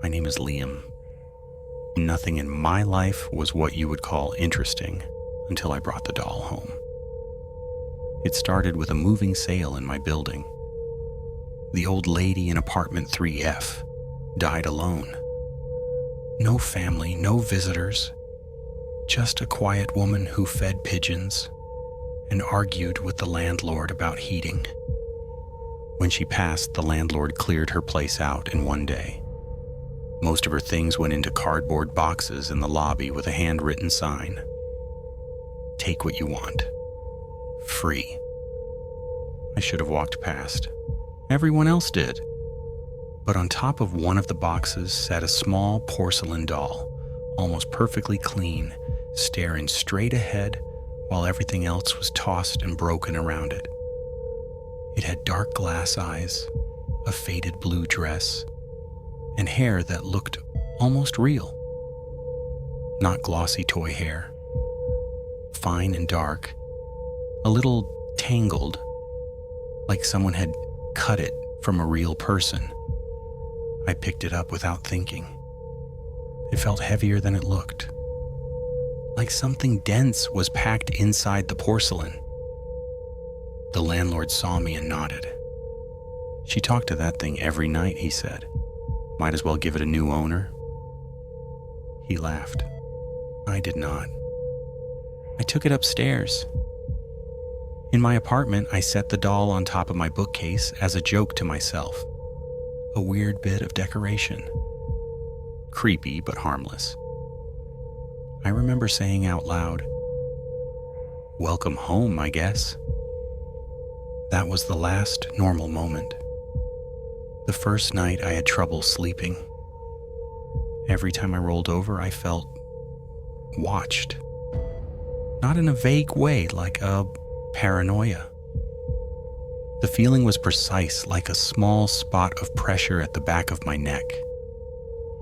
My name is Liam. Nothing in my life was what you would call interesting until I brought the doll home. It started with a moving sale in my building. The old lady in apartment 3F died alone. No family, no visitors, just a quiet woman who fed pigeons and argued with the landlord about heating. When she passed, the landlord cleared her place out in one day. Most of her things went into cardboard boxes in the lobby with a handwritten sign. Take what you want. Free. I should have walked past. Everyone else did. But on top of one of the boxes sat a small porcelain doll, almost perfectly clean, staring straight ahead while everything else was tossed and broken around it. It had dark glass eyes, a faded blue dress, and hair that looked almost real. Not glossy toy hair. Fine and dark, a little tangled, like someone had cut it from a real person. I picked it up without thinking. It felt heavier than it looked. Like something dense was packed inside the porcelain. The landlord saw me and nodded. She talked to that thing every night, he said. Might as well give it a new owner. He laughed. I did not. I took it upstairs. In my apartment, I set the doll on top of my bookcase as a joke to myself. A weird bit of decoration. Creepy, but harmless. I remember saying out loud, "Welcome home, I guess." That was the last normal moment. The first night I had trouble sleeping. Every time I rolled over, I felt watched. Not in a vague way, like a paranoia. The feeling was precise, like a small spot of pressure at the back of my neck.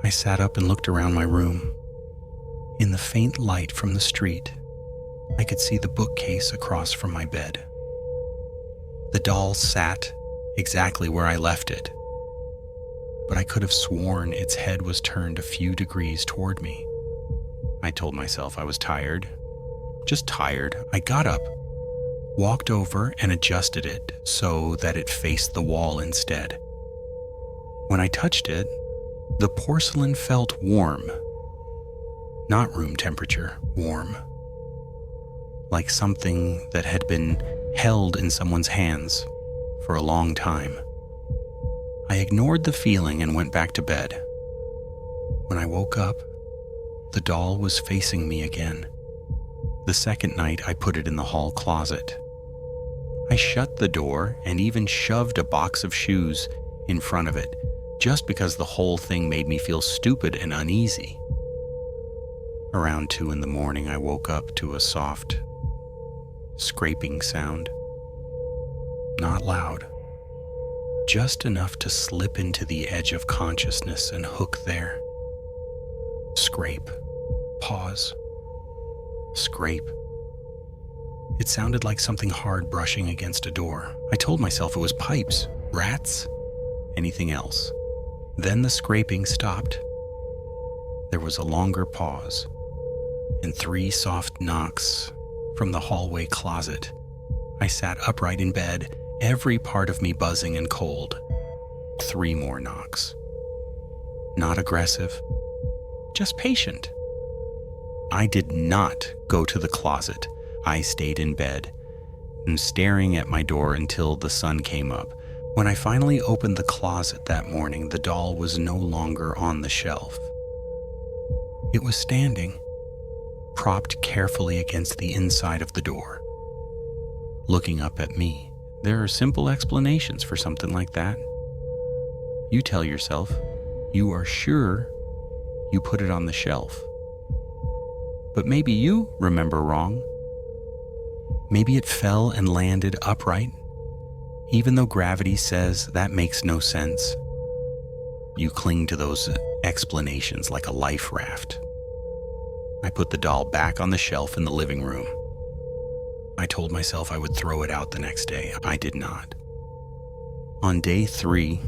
I sat up and looked around my room. In the faint light from the street, I could see the bookcase across from my bed. The doll sat exactly where I left it, but I could have sworn its head was turned a few degrees toward me. I told myself I was tired. Just tired. I got up, walked over and adjusted it so that it faced the wall instead. When I touched it, the porcelain felt warm. Not room temperature, warm. Like something that had been held in someone's hands for a long time. I ignored the feeling and went back to bed. When I woke up, the doll was facing me again. The second night, I put it in the hall closet. I shut the door and even shoved a box of shoes in front of it, just because the whole thing made me feel stupid and uneasy. Around 2 a.m, I woke up to a soft, scraping sound. Not loud. Just enough to slip into the edge of consciousness and hook there. Scrape. Pause. Scrape. It sounded like something hard brushing against a door. I told myself it was pipes, rats, anything else. Then the scraping stopped. There was a longer pause, and 3 soft knocks from the hallway closet. I sat upright in bed, every part of me buzzing and cold. 3 more knocks. Not aggressive, just patient. I did not go to the closet. I stayed in bed and staring at my door until the sun came up. When I finally opened the closet that morning, the doll was no longer on the shelf. It was standing, propped carefully against the inside of the door, looking up at me. There are simple explanations for something like that. You tell yourself, you are sure you put it on the shelf. But maybe you remember wrong. Maybe it fell and landed upright, even though gravity says that makes no sense. You cling to those explanations like a life raft. I put the doll back on the shelf in the living room. I told myself I would throw it out the next day. I did not. On day 3,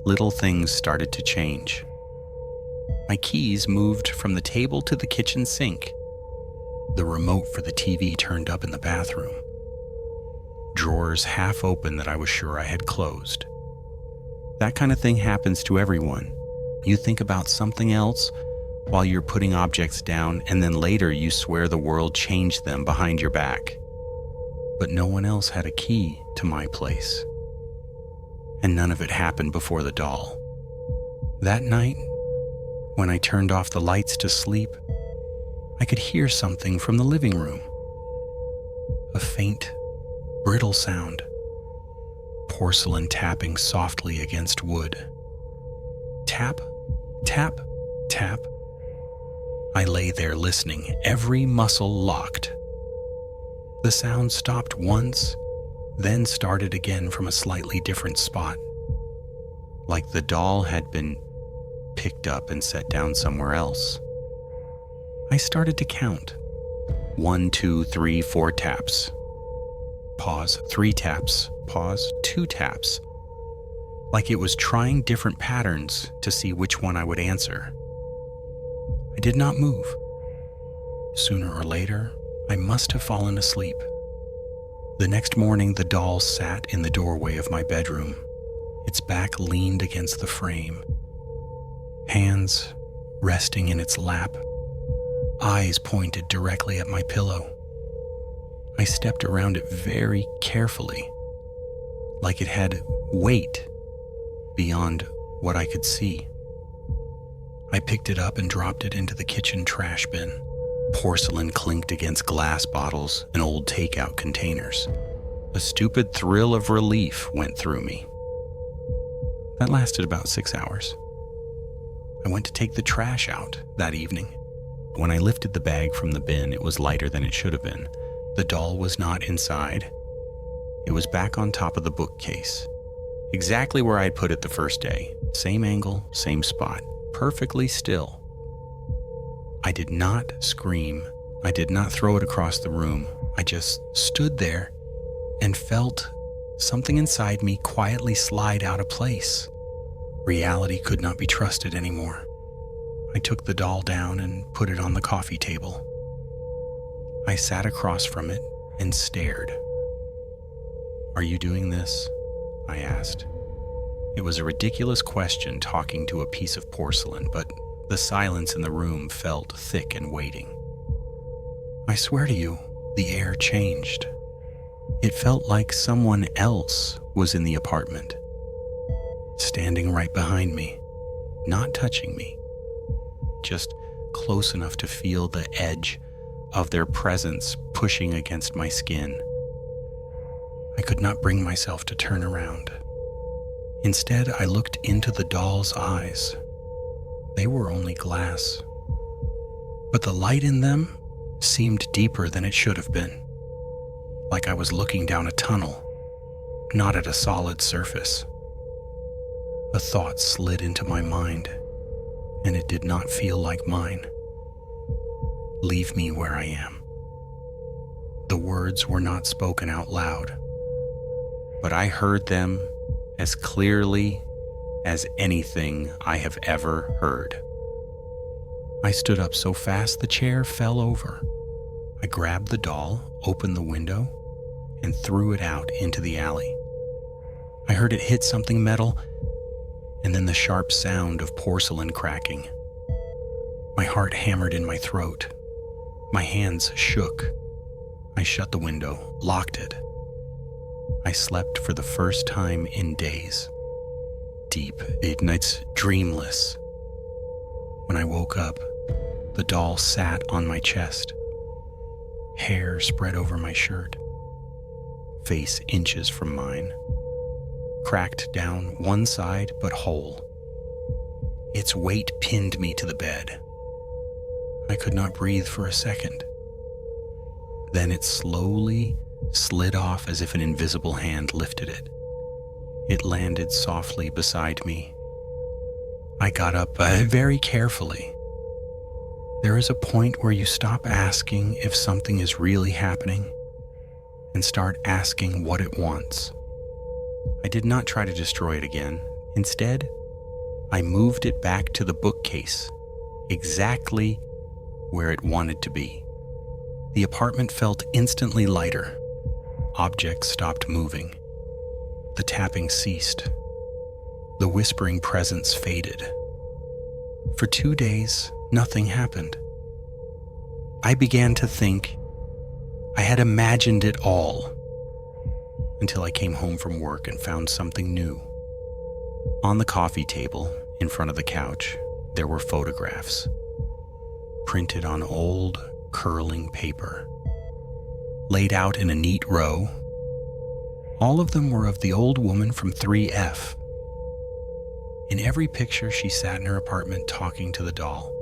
little things started to change. My keys moved from the table to the kitchen sink. The remote for the TV turned up in the bathroom. Drawers half open that I was sure I had closed. That kind of thing happens to everyone. You think about something else while you're putting objects down, and then later you swear the world changed them behind your back. But no one else had a key to my place. And none of it happened before the doll. That night, when I turned off the lights to sleep, I could hear something from the living room. A faint, brittle sound. Porcelain tapping softly against wood. Tap, tap, tap. I lay there listening, every muscle locked. The sound stopped once, then started again from a slightly different spot, like the doll had been picked up and set down somewhere else. I started to count. 1, 2, 3, 4 taps. Pause, 3 taps. Pause, 2 taps. Like it was trying different patterns to see which one I would answer. I did not move. Sooner or later, I must have fallen asleep. The next morning, the doll sat in the doorway of my bedroom. Its back leaned against the frame. Hands resting in its lap. Eyes pointed directly at my pillow. I stepped around it very carefully, like it had weight beyond what I could see. I picked it up and dropped it into the kitchen trash bin. Porcelain clinked against glass bottles and old takeout containers. A stupid thrill of relief went through me. That lasted about 6 hours. I went to take the trash out that evening. When I lifted the bag from the bin, it was lighter than it should have been. The doll was not inside. It was back on top of the bookcase, exactly where I'd put it the first day. Same angle, same spot, perfectly still. I did not scream. I did not throw it across the room. I just stood there and felt something inside me quietly slide out of place. Reality could not be trusted anymore. I took the doll down and put it on the coffee table. I sat across from it and stared. "Are you doing this?" I asked. It was a ridiculous question talking to a piece of porcelain, but the silence in the room felt thick and waiting. I swear to you, the air changed. It felt like someone else was in the apartment, standing right behind me, not touching me, just close enough to feel the edge of their presence pushing against my skin. I could not bring myself to turn around. Instead, I looked into the doll's eyes. They were only glass, but the light in them seemed deeper than it should have been, like I was looking down a tunnel, not at a solid surface. A thought slid into my mind, and it did not feel like mine. "Leave me where I am." The words were not spoken out loud, but I heard them as clearly as anything I have ever heard. I stood up so fast the chair fell over. I grabbed the doll, opened the window, and threw it out into the alley. I heard it hit something metal, and then the sharp sound of porcelain cracking. My heart hammered in my throat. My hands shook. I shut the window, locked it. I slept for the first time in days. Deep, nights dreamless. When I woke up, the doll sat on my chest. Hair spread over my shirt. Face inches from mine. Cracked down one side, but whole. Its weight pinned me to the bed. I could not breathe for a second. Then it slowly slid off as if an invisible hand lifted it. It landed softly beside me. I got up very carefully. There is a point where you stop asking if something is really happening and start asking what it wants. I did not try to destroy it again. Instead, I moved it back to the bookcase exactly where it wanted to be. The apartment felt instantly lighter. Objects stopped moving. The tapping ceased. The whispering presence faded. For 2 days, nothing happened. I began to think I had imagined it all until I came home from work and found something new. On the coffee table, in front of the couch, there were photographs, printed on old, curling paper, laid out in a neat row. All of them were of the old woman from 3F. In every picture, she sat in her apartment talking to the doll,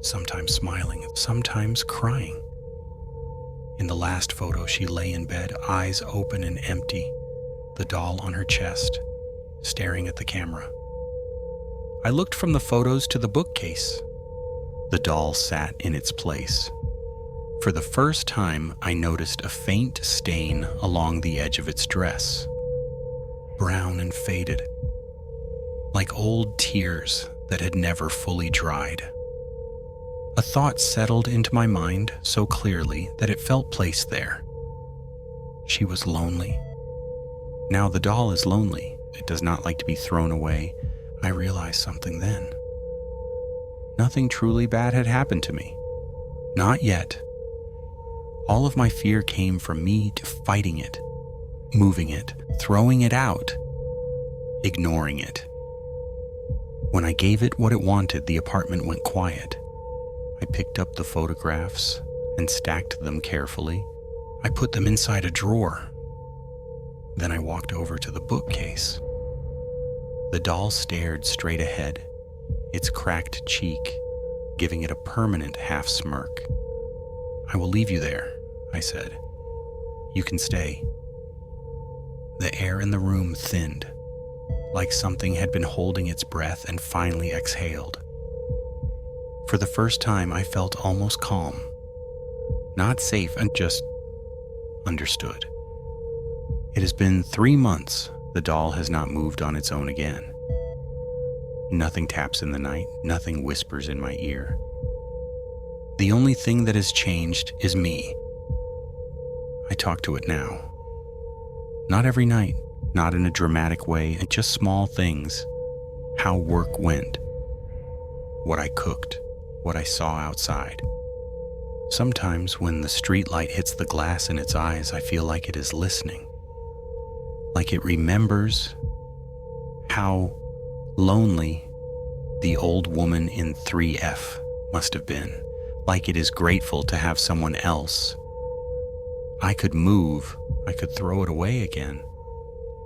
sometimes smiling, sometimes crying. In the last photo, she lay in bed, eyes open and empty, the doll on her chest, staring at the camera. I looked from the photos to the bookcase. The doll sat in its place. For the first time, I noticed a faint stain along the edge of its dress, brown and faded, like old tears that had never fully dried. A thought settled into my mind so clearly that it felt placed there. She was lonely. Now the doll is lonely. It does not like to be thrown away. I realized something then. Nothing truly bad had happened to me. Not yet. All of my fear came from me to fighting it, moving it, throwing it out, ignoring it. When I gave it what it wanted, the apartment went quiet. I picked up the photographs and stacked them carefully. I put them inside a drawer. Then I walked over to the bookcase. The doll stared straight ahead, its cracked cheek giving it a permanent half smirk. "I will leave you there," I said. "You can stay." The air in the room thinned, like something had been holding its breath and finally exhaled. For the first time, I felt almost calm. Not safe, and just understood. It has been 3 months. The doll has not moved on its own again. Nothing taps in the night. Nothing whispers in my ear. The only thing that has changed is me. I talk to it now. Not every night, not in a dramatic way, and just small things. How work went. What I cooked. What I saw outside. Sometimes when the street light hits the glass in its eyes, I feel like it is listening. Like it remembers how lonely the old woman in 3F must have been. Like it is grateful to have someone else. I could move. I could throw it away again.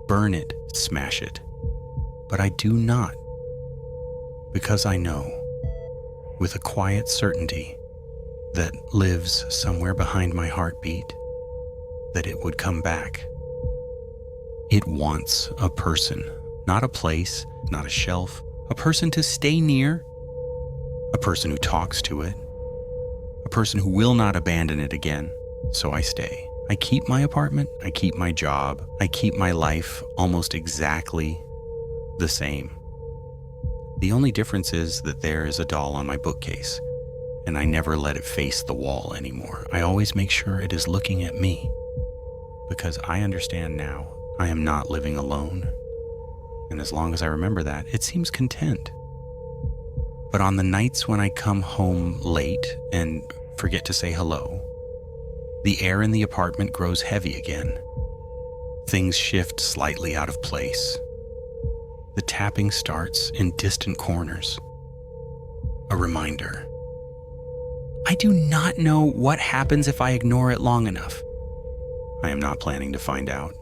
Burn it, smash it. But I do not. Because I know, with a quiet certainty that lives somewhere behind my heartbeat, that it would come back. It wants a person, not a place, not a shelf, a person to stay near, a person who talks to it, a person who will not abandon it again. So I stay. I keep my apartment, I keep my job, I keep my life almost exactly the same. The only difference is that there is a doll on my bookcase, and I never let it face the wall anymore. I always make sure it is looking at me, because I understand now I am not living alone. And as long as I remember that, it seems content. But on the nights when I come home late and forget to say hello, the air in the apartment grows heavy again. Things shift slightly out of place. The tapping starts in distant corners. A reminder. I do not know what happens if I ignore it long enough. I am not planning to find out.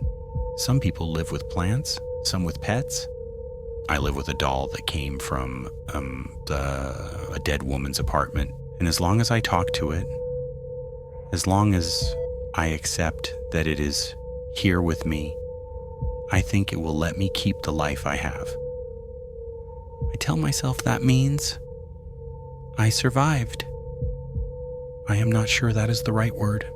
Some people live with plants, some with pets. I live with a doll that came from a dead woman's apartment. And as long as I talk to it, as long as I accept that it is here with me, I think it will let me keep the life I have. I tell myself that means I survived. I am not sure that is the right word.